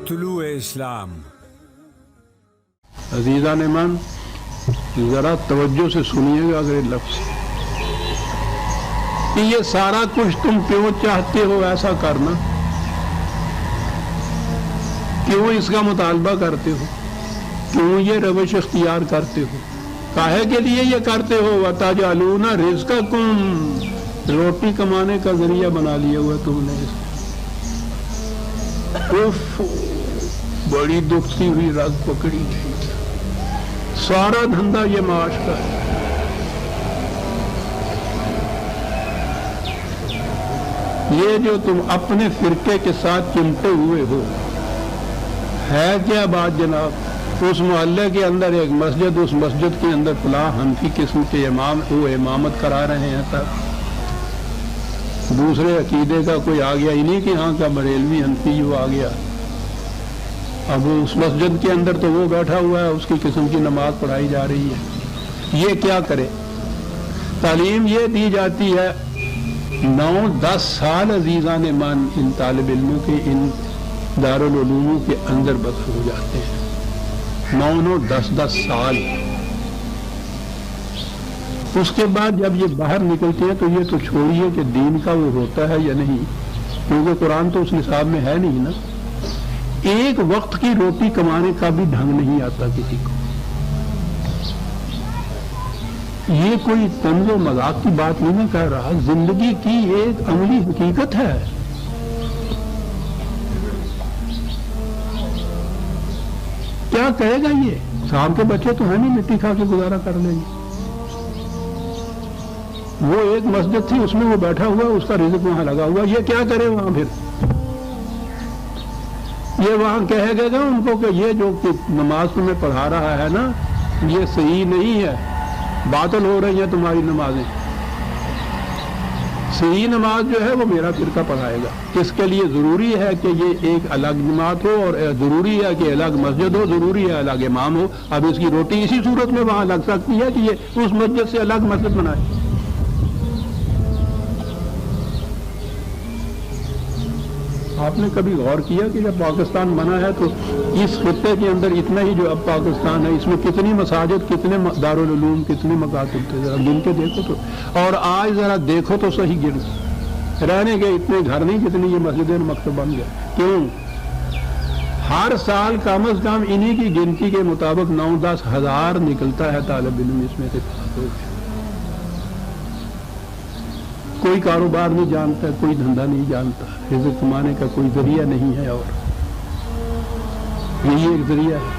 طلوع اسلام۔ عزیزان من ذرا توجہ سے سنیے گا اگر لفظ کہ یہ سارا کچھ تم کیوں چاہتے ہو ایسا کرنا، کیوں اس کا مطالبہ کرتے ہو، کیوں یہ روش اختیار کرتے ہو، کاہے کے لیے یہ کرتے ہو؟ وَتَجْعَلُونَ رِزْقَكُمْ، روٹی کمانے کا ذریعہ بنا لیا ہوا تم نے اس کو۔ بڑی دکھتی ہوئی رگ پکڑی گئی، سارا دھندا یہ معاش کا ہے۔ یہ جو تم اپنے فرقے کے ساتھ چمٹے ہوئے ہو، ہے کیا بات جناب؟ اس محلے کے اندر ایک مسجد، اس مسجد کے اندر فلاں حنفی قسم کے امام وہ امامت کرا رہے ہیں، تب دوسرے عقیدے کا کوئی آ گیا، انہی کے ہاں کا بریلوی حنفی وہ آ گیا، اب اس مسجد کے اندر تو وہ بیٹھا ہوا ہے، اس کی قسم کی نماز پڑھائی جا رہی ہے۔ یہ کیا کرے؟ تعلیم یہ دی جاتی ہے 9-10 سال عزیزان مان ان طالب علموں کے ان دارالعلوموں کے اندر بسر ہو جاتے ہیں، 9-10 سال۔ اس کے بعد جب یہ باہر نکلتے ہیں تو یہ تو چھوڑیے کہ دین کا وہ ہوتا ہے یا نہیں، کیونکہ قرآن تو اس نصاب میں ہے نہیں نا۔ ایک وقت کی روٹی کمانے کا بھی ڈھنگ نہیں آتا کسی کو۔ یہ کوئی طنز و مذاق کی بات نہیں میں کہہ رہا، زندگی کی ایک عملی حقیقت ہے۔ کیا کہے گا یہ؟ صاحب کے بچے تو ہیں نہیں، مٹی کھا کے گزارا کر لیں گے۔ وہ ایک مسجد تھی، اس میں وہ بیٹھا ہوا، اس کا رزق وہاں لگا ہوا، یہ کیا کرے وہاں؟ پھر یہ وہاں کہے گا ان کو کہ یہ جو نماز تمہیں پڑھا رہا ہے نا، یہ صحیح نہیں ہے، باطل ہو رہی ہیں تمہاری نمازیں، صحیح نماز جو ہے وہ میرا فرقہ پڑھائے گا۔ اس کے لیے ضروری ہے کہ یہ ایک الگ جماعت ہو، اور ضروری ہے کہ الگ مسجد ہو، ضروری ہے الگ امام ہو۔ اب اس کی روٹی اسی صورت میں وہاں لگ سکتی ہے کہ یہ اس مسجد سے الگ مسجد بنائے۔ آپ نے کبھی غور کیا کہ جب پاکستان بنا ہے تو اس خطے کے اندر اتنا ہی جو اب پاکستان ہے، اس میں کتنی مساجد، کتنے دارالعلوم، کتنے مکاتب تھے؟ ذرا گن کے دیکھو تو، اور آج ذرا دیکھو تو صحیح، گن رہنے کے اتنے گھر نہیں جتنی یہ مسجدیں مکتب بن گئے۔ کیوں؟ ہر سال کم از کم انہی کی گنتی کے مطابق 9-10 ہزار نکلتا ہے طالب علم اس میں سے۔ کوئی کاروبار نہیں جانتا، کوئی دھندا نہیں جانتا، رزق کمانے کا کوئی ذریعہ نہیں ہے، اور یہی ایک ذریعہ ہے۔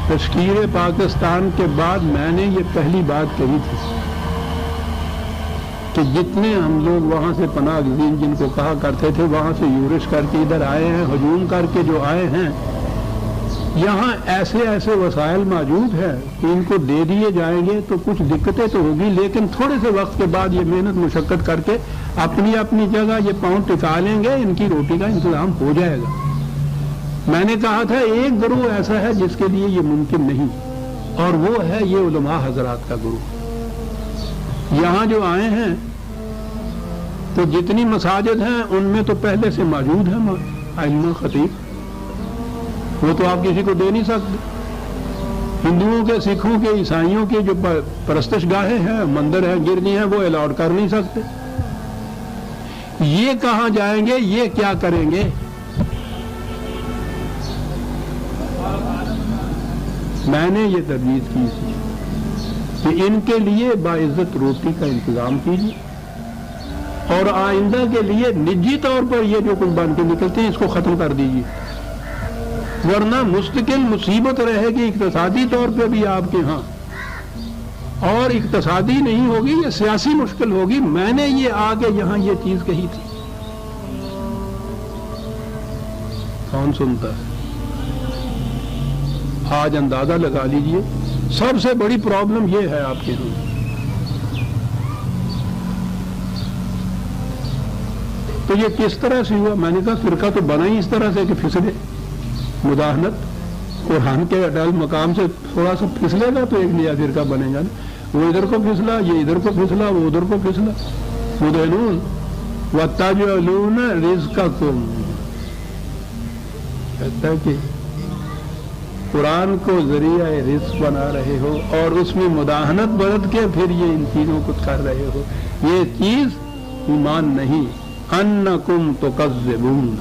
تشکیل پاکستان کے بعد میں نے یہ پہلی بات کہی تھی کہ جتنے ہم لوگ وہاں سے پناہ گزین جن کو کہا کرتے تھے، وہاں سے یورش کر کے ادھر آئے ہیں، ہجوم کر کے جو آئے ہیں، یہاں ایسے ایسے وسائل موجود ہیں کہ ان کو دے دیے جائیں گے تو کچھ دقتیں تو ہوگی، لیکن تھوڑے سے وقت کے بعد یہ محنت مشقت کر کے اپنی اپنی جگہ یہ پاؤں ٹکا لیں گے، ان کی روٹی کا انتظام ہو جائے گا۔ میں نے کہا تھا ایک گروہ ایسا ہے جس کے لیے یہ ممکن نہیں، اور وہ ہے یہ علماء حضرات کا گروہ۔ یہاں جو آئے ہیں تو جتنی مساجد ہیں ان میں تو پہلے سے موجود ہیں علماء خطیب، وہ تو آپ کسی کو دے نہیں سکتے۔ ہندوؤں کے، سکھوں کے، عیسائیوں کے جو پرستش گاہیں ہیں، مندر ہیں، گرجے ہیں، وہ الاٹ کر نہیں سکتے۔ یہ کہاں جائیں گے؟ یہ کیا کریں گے؟ میں نے یہ تجویز کی تھی کہ ان کے لیے باعزت روٹی کا انتظام کیجیے، اور آئندہ کے لیے نجی طور پر یہ جو کچھ بن کے نکلتے ہیں اس کو ختم کر دیجیے، ورنہ مستقل مصیبت رہے گی اقتصادی طور پہ بھی آپ کے ہاں، اور اقتصادی نہیں ہوگی، یہ سیاسی مشکل ہوگی۔ میں نے یہ آگے یہاں یہ چیز کہی تھی، کون سنتا ہے؟ آج اندازہ لگا لیجئے، سب سے بڑی پرابلم یہ ہے آپ کے ہاں۔ تو یہ کس طرح سے ہوا؟ میں نے کہا فرقہ تو بنا ہی اس طرح سے کہ پھسلے، مداہنت، قرآن کے اڈال مقام سے تھوڑا سا پھسلے گا تو ایک نیا فرقہ بنے گا۔ وہ ادھر کو پھسلا، یہ ادھر کو پھسلا، وہ ادھر کو پھسلا، مدہنون وَتَجْعَلُونَ رِزْقَكُمْ، کہتا ہے کہ قرآن کو ذریعہ رزق بنا رہے ہو اور اس میں مداہنت برت کے پھر یہ ان چیزوں کو کر رہے ہو، یہ چیز ایمان نہیں۔ انکم تکذبون،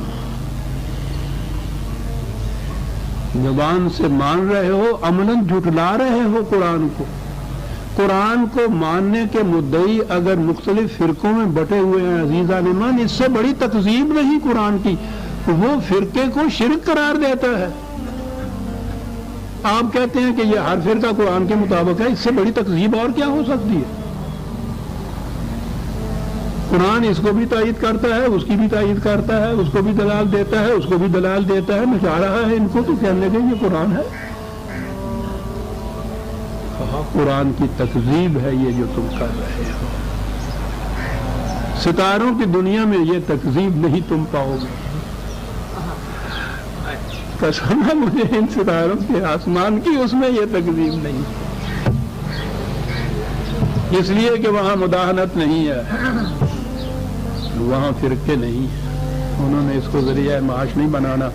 زبان سے مان رہے ہو، عملاً جھٹلا رہے ہو قرآن کو۔ قرآن کو ماننے کے مدعی اگر مختلف فرقوں میں بٹے ہوئے ہیں عزیزان ایمان، اس سے بڑی تکذیب نہیں قرآن کی، وہ فرقے کو شرک قرار دیتا ہے۔ آپ کہتے ہیں کہ یہ ہر فرقہ قرآن کے مطابق ہے، اس سے بڑی تکذیب اور کیا ہو سکتی ہے؟ قرآن اس کو بھی تائید کرتا ہے، اس کی بھی تائید کرتا ہے، اس کو بھی دلال دیتا ہے، اس کو بھی دلال دیتا ہے، نچا رہا ہے ان کو، تو کہنے لگے یہ قرآن ہے۔ قرآن کی تکذیب ہے یہ جو تم کر رہے ہو، ستاروں کی دنیا میں یہ تکذیب نہیں تم پاؤ گے۔ قسم ہے مجھے ان ستاروں کے آسمان کی، اس میں یہ تکذیب نہیں، اس لیے کہ وہاں مداہنت نہیں ہے، وہاں فرقے نہیں ہیں، انہوں نے اس کو ذریعہ معاش نہیں بنانا۔